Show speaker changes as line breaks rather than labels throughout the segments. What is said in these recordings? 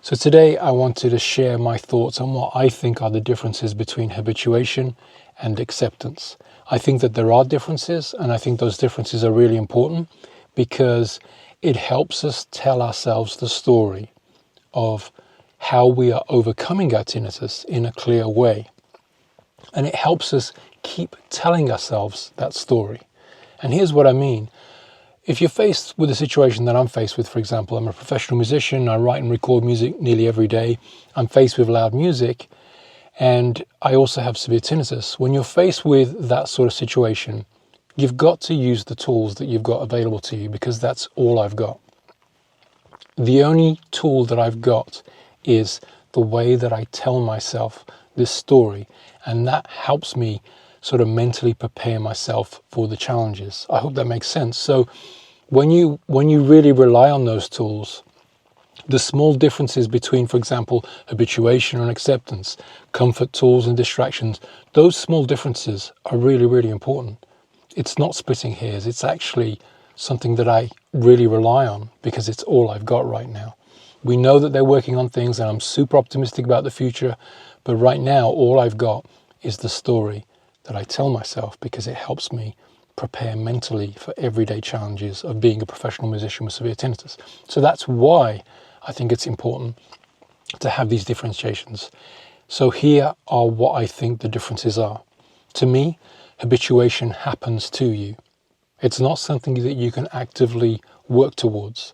So today I wanted to share my thoughts on what I think are the differences between habituation and acceptance. I think that there are differences, and I think those differences are really important because it helps us tell ourselves the story of how we are overcoming our tinnitus in a clear way. And it helps us keep telling ourselves that story. And here's what I mean. If you're faced with a situation that I'm faced with, for example, I'm a professional musician, I write and record music nearly every day, I'm faced with loud music, and I also have severe tinnitus. When you're faced with that sort of situation, you've got to use the tools that you've got available to you, because that's all I've got. The only tool that I've got is the way that I tell myself this story, and that helps me sort of mentally prepare myself for the challenges. I hope that makes sense. So when you really rely on those tools, the small differences between, for example, habituation and acceptance, comfort tools and distractions, those small differences are really, really important. It's not splitting hairs. It's actually something that I really rely on because it's all I've got right now. We know that they're working on things, and I'm super optimistic about the future, but right now all I've got is the story that I tell myself, because it helps me prepare mentally for everyday challenges of being a professional musician with severe tinnitus. So that's why I think it's important to have these differentiations. So here are what I think the differences are. To me, habituation happens to you. It's not something that you can actively work towards.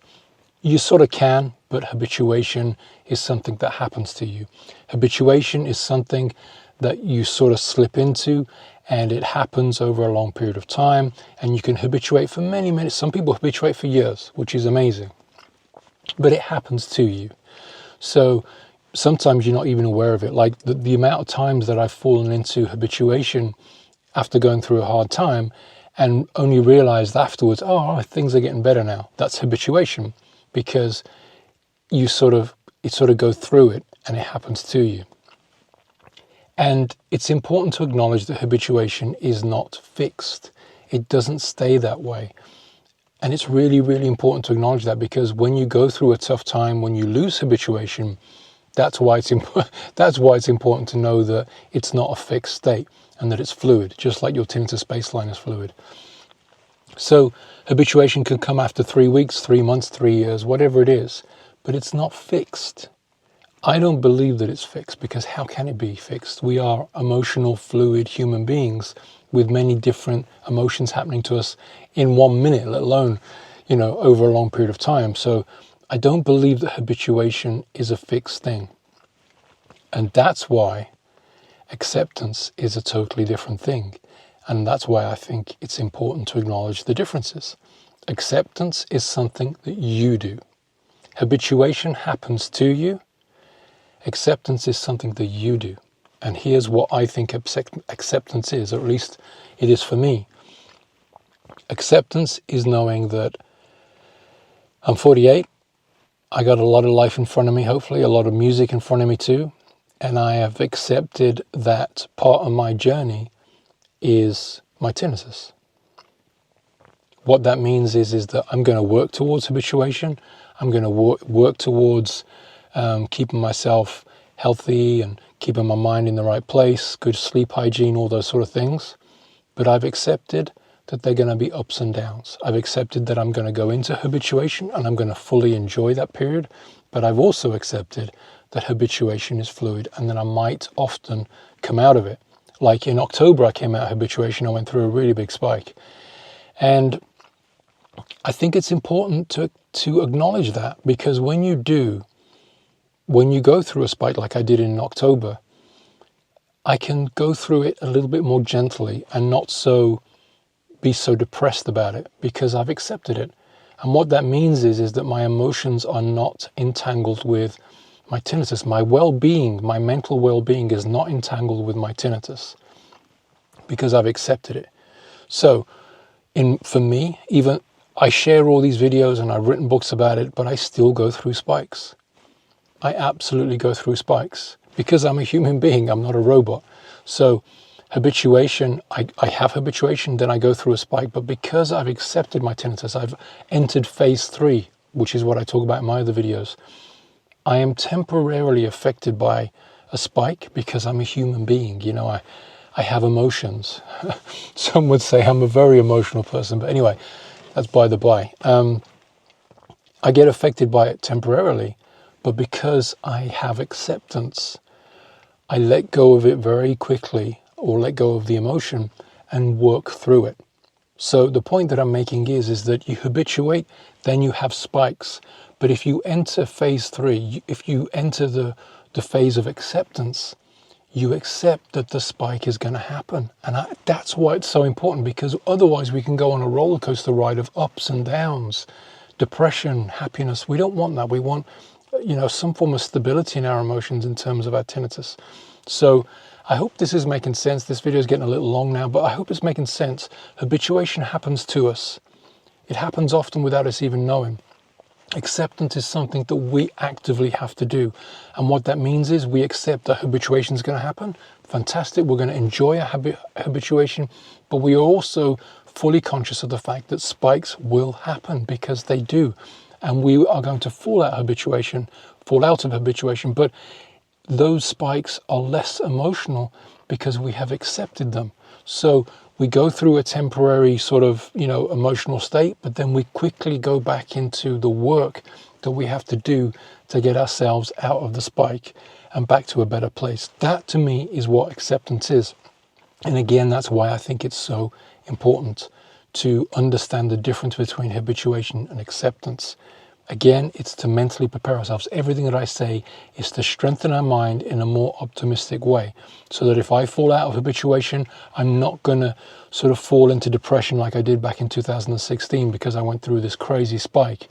You sort of can, but habituation is something that happens to you. Habituation is something that you sort of slip into, and it happens over a long period of time, and you can habituate for many minutes. Some people habituate for years, which is amazing, but it happens to you. So sometimes you're not even aware of it. Like the amount of times that I've fallen into habituation after going through a hard time and only realized afterwards, oh, things are getting better now. That's habituation, because you sort of go through it and it happens to you. And it's important to acknowledge that habituation is not fixed. It doesn't stay that way. And it's really, really important to acknowledge that, because when you go through a tough time, when you lose habituation, that's why it's important to know that it's not a fixed state and that it's fluid, just like your tinnitus baseline is fluid. So habituation can come after 3 weeks, 3 months, 3 years, whatever it is, but it's not fixed. I don't believe that it's fixed, because how can it be fixed? We are emotional, fluid human beings with many different emotions happening to us in 1 minute, let alone, over a long period of time. So I don't believe that habituation is a fixed thing. And that's why acceptance is a totally different thing. And that's why I think it's important to acknowledge the differences. Acceptance is something that you do. Habituation happens to you. Acceptance is something that you do. And here's what I think acceptance is, or at least it is for me. Acceptance is knowing that I'm 48. I got a lot of life in front of me, hopefully, a lot of music in front of me too. And I have accepted that part of my journey is my tinnitus. What that means is that I'm going to work towards habituation. I'm going to work towards keeping myself healthy and keeping my mind in the right place, good sleep hygiene, all those sort of things. But I've accepted that they're going to be ups and downs. I've accepted that I'm going to go into habituation and I'm going to fully enjoy that period. But I've also accepted that habituation is fluid and that I might often come out of it. Like in October, I came out of habituation. I went through a really big spike. And I think it's important to acknowledge that, because when you go through a spike like I did in October, I can go through it a little bit more gently and not be so depressed about it, because I've accepted it. And what that means is that my emotions are not entangled with my tinnitus. My well-being, my mental well-being is not entangled with my tinnitus, because I've accepted it. So for me, even I share all these videos and I've written books about it, but I still go through spikes. I absolutely go through spikes, because I'm a human being. I'm not a robot. So habituation, I have habituation, then I go through a spike. But because I've accepted my tinnitus, I've entered phase 3, which is what I talk about in my other videos. I am temporarily affected by a spike because I'm a human being. You know, I have emotions. Some would say I'm a very emotional person, but anyway, that's by the by. I get affected by it temporarily, but because I have acceptance, I let go of it very quickly, or let go of the emotion and work through it. So the point that I'm making is that you habituate, then you have spikes. But if you enter phase 3, if you enter the phase of acceptance, you accept that the spike is going to happen. And that's why it's so important, because otherwise we can go on a roller coaster ride of ups and downs, depression, happiness. We don't want that. We want, some form of stability in our emotions in terms of our tinnitus. So I hope this is making sense. This video is getting a little long now, but I hope it's making sense. Habituation happens to us. It happens often without us even knowing. Acceptance is something that we actively have to do. And what that means is we accept that habituation is going to happen. Fantastic. We're going to enjoy a habituation, but we are also fully conscious of the fact that spikes will happen, because they do. And we are going to fall out of habituation, but those spikes are less emotional because we have accepted them. So we go through a temporary sort of, emotional state, but then we quickly go back into the work that we have to do to get ourselves out of the spike and back to a better place. That to me is what acceptance is. And again, that's why I think it's so important to understand the difference between habituation and acceptance. Again, it's to mentally prepare ourselves. Everything that I say is to strengthen our mind in a more optimistic way, so that if I fall out of habituation, I'm not going to sort of fall into depression like I did back in 2016 because I went through this crazy spike.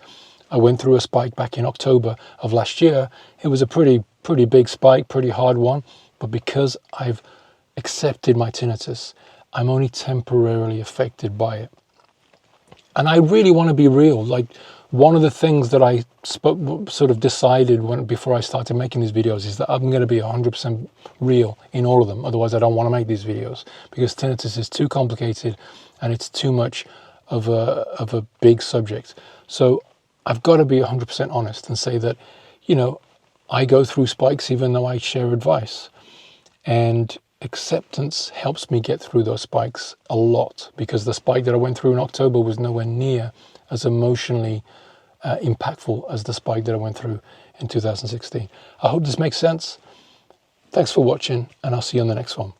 I went through a spike back in October of last year. It was a pretty big spike, pretty hard one, but because I've accepted my tinnitus, I'm only temporarily affected by it. And I really want to be real. Like, one of the things that I sort of decided before I started making these videos is that I'm going to be 100% real in all of them. Otherwise, I don't want to make these videos, because tinnitus is too complicated and it's too much of a big subject. So I've got to be 100% honest and say that, I go through spikes even though I share advice. And acceptance helps me get through those spikes a lot, because the spike that I went through in October was nowhere near as emotionally impactful as the spike that I went through in 2016. I hope this makes sense. Thanks for watching, and I'll see you on the next one.